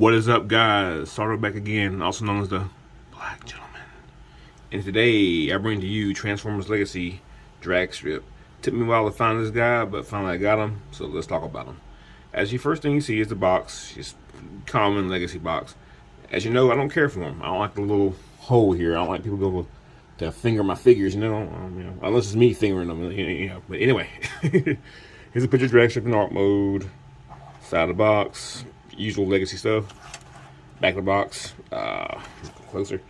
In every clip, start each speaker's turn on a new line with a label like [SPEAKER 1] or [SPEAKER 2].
[SPEAKER 1] What is up, guys? Starter back again, also known as the Black Gentleman. And today I bring to you Transformers Legacy drag strip. Took me a while to find this guy, but finally I got him, so let's talk about him. As the first thing you see is the box, just common Legacy box. As you know, I don't care for them. I don't like the little hole here. I don't like people go to finger my figures, you know, unless it's me fingering them, you know. But anyway, here's a picture of drag strip in art mode. Side of the box. Usual Legacy stuff. Back of the box, closer.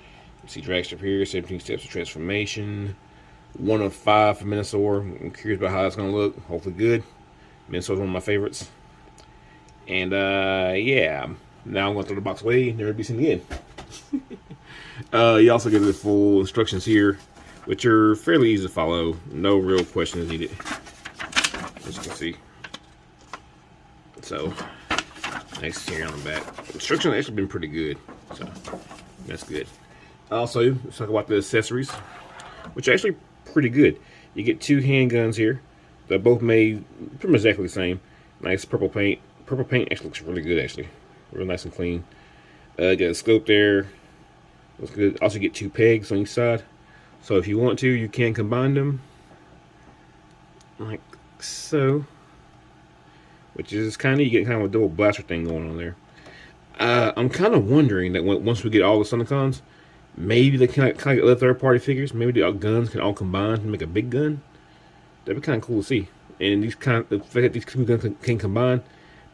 [SPEAKER 1] You see drag strip here, 17 steps of transformation. 1 of 5 for Minosaur. I'm curious about how that's gonna look. Hopefully good. Minosaur's one of my favorites. And yeah, now I'm gonna throw the box away. Never be seen again. You also get the full instructions here, which are fairly easy to follow. No real questions needed, as you can see. So. Nice here on the back. Instructions have actually been pretty good, so that's good. Also, let's talk about the accessories, which are actually pretty good. You get 2 handguns here. They're both made pretty much exactly the same. Nice purple paint. Purple paint actually looks really good, actually. Real nice and clean. Got a scope there. Looks good. Also get 2 pegs on each side. So if you want to, you can combine them. Like so. Which is kind of, you get kind of a double blaster thing going on there. I'm kind of wondering that once we get all the Sonicons, maybe they can kind of get third-party figures. Maybe the guns can all combine to make a big gun. That'd be kind of cool to see. And these the fact that these 2 guns can combine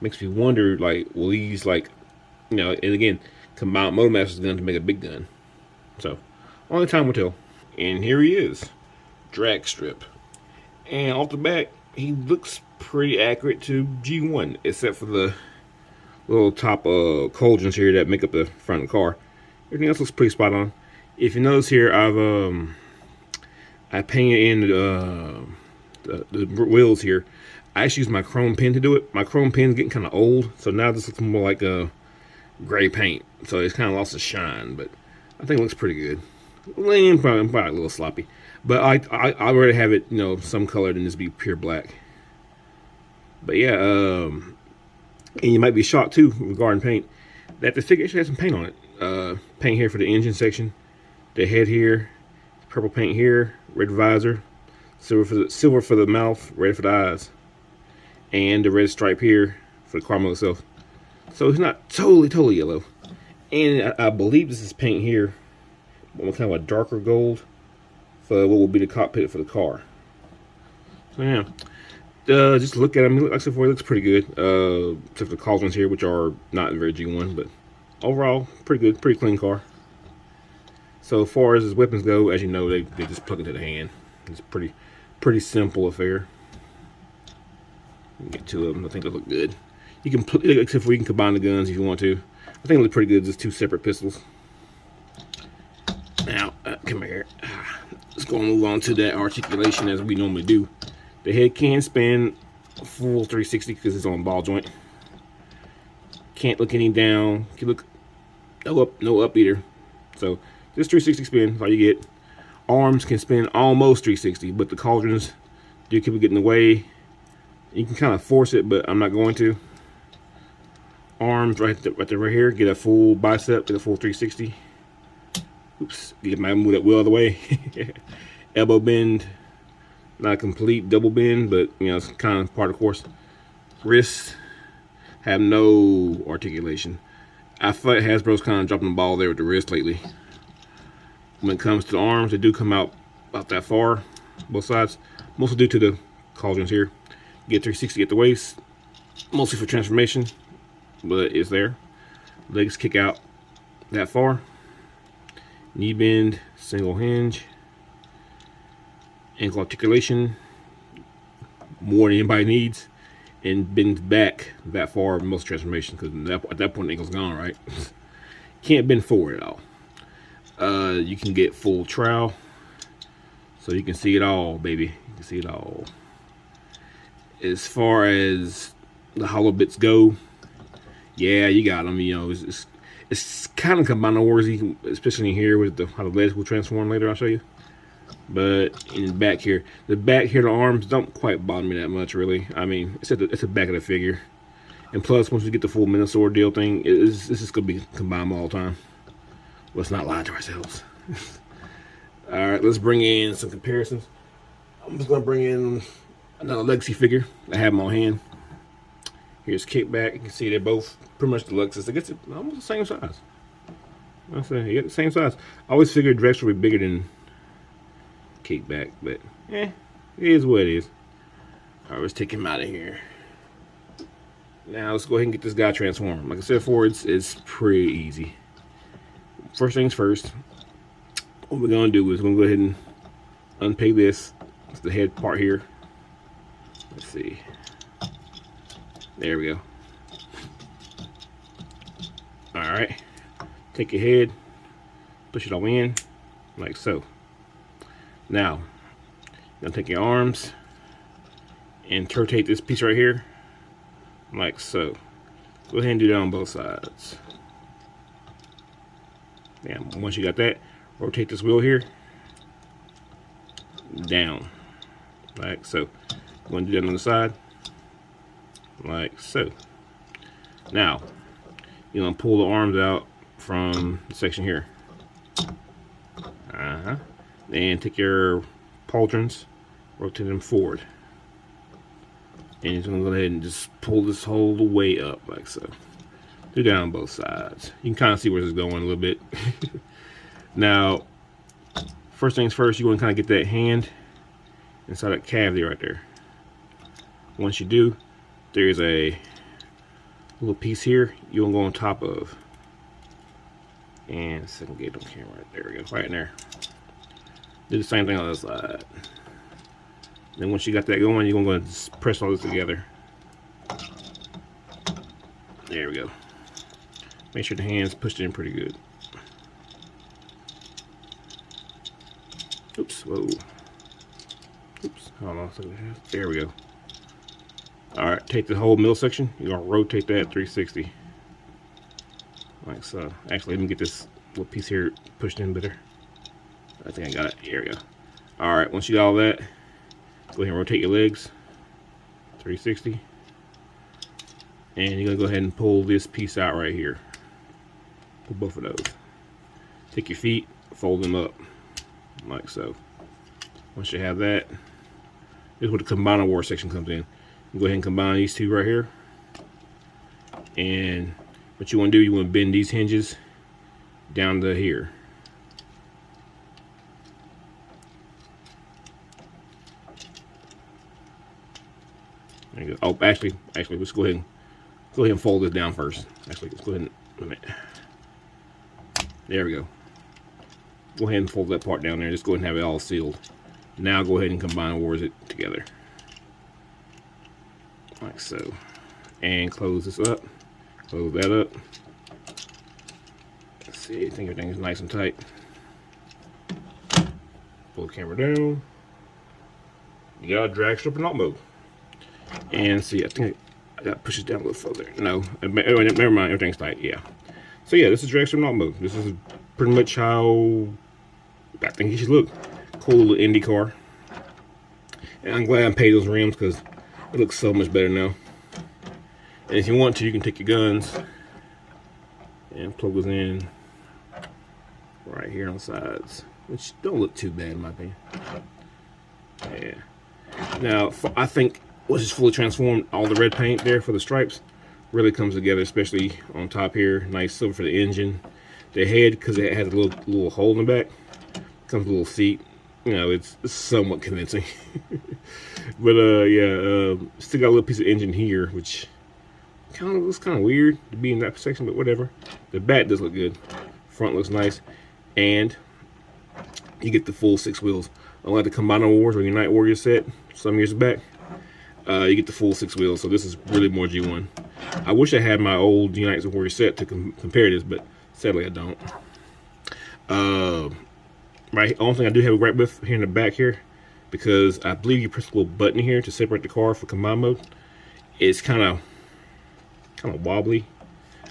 [SPEAKER 1] makes me wonder, like, will these, like, you know, and again, combine Motormaster's gun to make a big gun. So, only time will tell. And here he is, drag strip. And off the back, he looks pretty accurate to G1, except for the little top cauldrons here that make up the front of the car. Everything else looks pretty spot on. If you notice here, I painted in the wheels here. I actually used my chrome pen to do it. My chrome pen's getting kind of old, so now this looks more like a gray paint. So it's kind of lost its shine, but I think it looks pretty good. Probably a little sloppy, but I'd rather have it, you know, some color than just be pure black. But yeah, and you might be shocked too regarding paint that the figure actually has some paint on it. Paint here for the engine section, the head here, purple paint here, red visor, silver for the mouth, red for the eyes, and the red stripe here for the car model itself. So it's not totally yellow. And I believe this is paint here, kind of a darker gold for what will be the cockpit for the car. So yeah. Just look at him. Like I said before, he looks pretty good. Except for the cauldrons here, which are not very G1, but overall, pretty good, pretty clean car. So as far as his weapons go, as you know, they just plug into the hand. It's pretty simple affair. Get 2 of them. I think they look good. You can, except for you can combine the guns if you want to. I think they look pretty good. Just 2 separate pistols. Now, come here. Let's go and move on to that articulation as we normally do. The head can spin a full 360 because it's on ball joint. Can't look any down. Can look no up either. So just 360 spin, that's all you get. Arms can spin almost 360, but the cauldrons do keep getting in the way. You can kind of force it, but I'm not going to. Arms right here. Get a full bicep. Get a full 360. Oops. Get my move that wheel out of the way. Elbow bend. Not a complete double bend, but you know, it's kind of part of the course. Wrists have no articulation. I feel like Hasbro's kind of dropping the ball there with the wrist lately. When it comes to the arms, they do come out about that far, both sides. Mostly due to the cauldrons here. Get 360 at the waist, mostly for transformation, but it's there. Legs kick out that far. Knee bend, single hinge. Ankle articulation, more than anybody needs, and bends back that far most transformation, because at that point the ankle's gone, right? Can't bend forward at all. You can get full trowel, so you can see it all, baby. You can see it all. As far as the hollow bits go, yeah, you got them. You know, it's kind of combined wars, especially in here with how the legs will transform later. I'll show you. But in the back here, the arms don't quite bother me that much, really. I mean, it's at the back of the figure. And plus, once we get the full Minnesota deal thing, this is going to be combined all the time. Let's not lie to ourselves. Alright, let's bring in some comparisons. I'm just going to bring in another Legacy figure. I have them on hand. Here's Kickback. You can see they're both pretty much deluxes. I guess it's almost the same size. I say you get the same size. I always figured Drex would be bigger than Kickback, but it is what it is. Alright, let's take him out of here. Now let's go ahead and get this guy transformed. Like I said before, it's pretty easy. First things first, what we're going to do is we're going to go ahead and unpeg this. It's the head part here. Let's see. There we go. Alright. Take your head, push it all in, like so. Now, you're going to take your arms and rotate this piece right here, like so. Go ahead and do that on both sides. And once you got that, rotate this wheel here down, like so. I'm going to do that on the side, like so. Now, you're going to pull the arms out from the section here. And take your pauldrons, rotate them forward. And you're going to go ahead and just pull this whole way up, like so. Do that on both sides. You can kind of see where this is going a little bit. Now, first things first, you're going to kind of get that hand inside that cavity right there. Once you do, there's a little piece here you're going to go on top of. And second gate on camera, right there we go, right in there. Do the same thing on the other side. Then once you got that going, you're going to just press all this together. There we go. Make sure the hand's pushed in pretty good. Oops, whoa. Oops, hold on. There we go. Alright, take the whole middle section. You're going to rotate that 360. Like so. Actually, let me get this little piece here pushed in better. I think I got it. Here we go. Alright, once you got all that, go ahead and rotate your legs 360. And you're going to go ahead and pull this piece out right here. Pull both of those. Take your feet, fold them up like so. Once you have that, this is where the Combiner War section comes in. You go ahead and combine these two right here. And what you want to do, you want to bend these hinges down to here. There you go. Oh, actually, let's go ahead and fold this down first. Actually, let's go ahead and there we go. Go ahead and fold that part down there. Just go ahead and have it all sealed. Now go ahead and combine wars it together. Like so. And close this up. Close that up. Let's see, I think everything is nice and tight. Pull the camera down. You got a drag strip in alt mode. And see, I think I got to push it down a little further. No, never mind, everything's tight, yeah. So yeah, this is drag strip in alt mode. This is pretty much how I think he should look. Cool little Indy car. And I'm glad I paid those rims because it looks so much better now. And if you want to, you can take your guns and plug those in right here on the sides, which don't look too bad in my opinion. Yeah. Now, I think once it's fully transformed, all the red paint there for the stripes really comes together, especially on top here. Nice silver for the engine. The head, because it has a little hole in the back, comes with a little seat. You know, it's somewhat convincing. But yeah, still got a little piece of engine here, which looks kind of weird to be in that section, but whatever. The back does look good. Front looks nice, and you get the full 6 wheels. Unlike the Combiner Wars or Unite Warrior set some years back, you get the full 6 wheels. So this is really more G1. I wish I had my old Unite Warrior set to compare this, but sadly I don't. Right, only thing I do have a gripe with here in the back here, because I believe you press a little button here to separate the car for combine mode. It's kind of wobbly.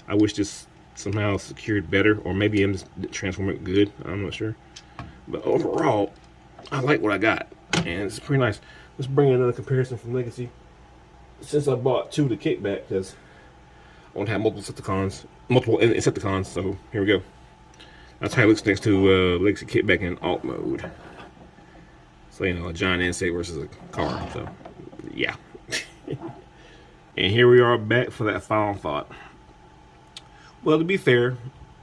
[SPEAKER 1] I wish this somehow secured better, or maybe I'm just transforming it good. I'm not sure. But overall, I like what I got, and it's pretty nice. Let's bring in another comparison from Legacy. Since I bought 2 to Kickback, because want to have multiple Insecticons. So here we go. That's how it looks next to Legacy Kit back in alt mode. So, you know, a giant insect versus a car. So, yeah. And here we are back for that final thought. Well, to be fair,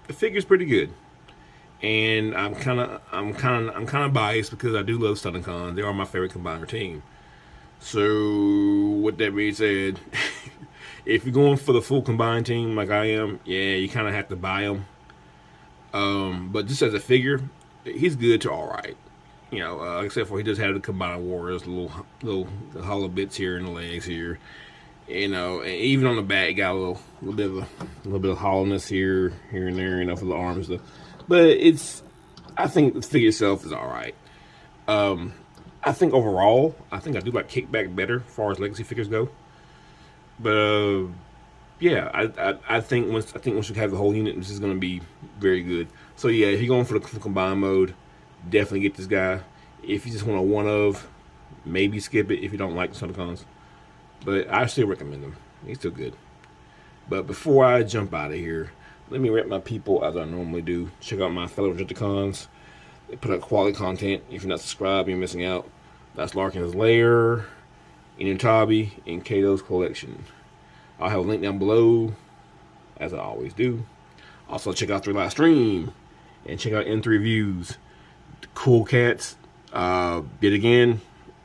[SPEAKER 1] the figure's pretty good. And I'm kind of biased because I do love Stunticons. They are my favorite combiner team. So, with that being said, if you're going for the full combined team like I am, yeah, you kind of have to buy them. But just as a figure, he's good to all right. You know, except for he does have the combined warriors, little hollow bits here in the legs here. You know, and even on the back, got a little bit of hollowness here and there. You know, for the arms, but I think the figure itself is all right. I think overall, I do like Kickback better as far as legacy figures go. But yeah, I think once you have the whole unit, this is going to be very good. So yeah, if you're going for the combined mode, definitely get this guy. If you just want a one of, maybe skip it if you don't like the Stunticons. But I still recommend them. He's still good. But before I jump out of here, let me rep my people as I normally do. Check out my fellow Enewtabies. They put out quality content. If you're not subscribed, you're missing out. That's LarkinsLair, Enewtabie, and KatosKollection. I'll have a link down below, as I always do. Also, check out their live stream, and check out N3 Reviews. The cool cats. Yet again,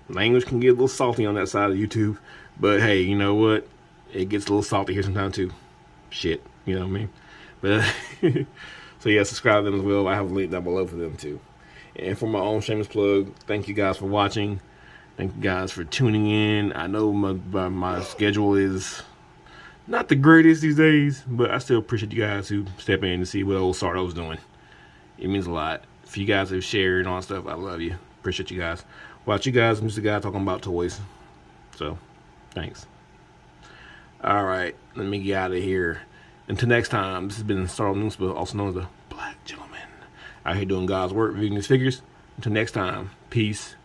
[SPEAKER 1] language can get a little salty on that side of YouTube, but hey, you know what? It gets a little salty here sometimes too. Shit, you know what I mean? But so yeah, subscribe to them as well. I have a link down below for them too. And for my own shameless plug, thank you guys for watching. Thank you guys for tuning in. I know my schedule is not the greatest these days, but I still appreciate you guys who step in to see what old Sardo's doing. It means a lot. If you guys have shared and all that stuff, I love you. Appreciate you guys. Watch you guys. I'm just a guy talking about toys. So, thanks. Alright, let me get out of here. Until next time, this has been Sardo, also known as the Black Gentleman. Out here doing God's work, reviewing these figures. Until next time, peace.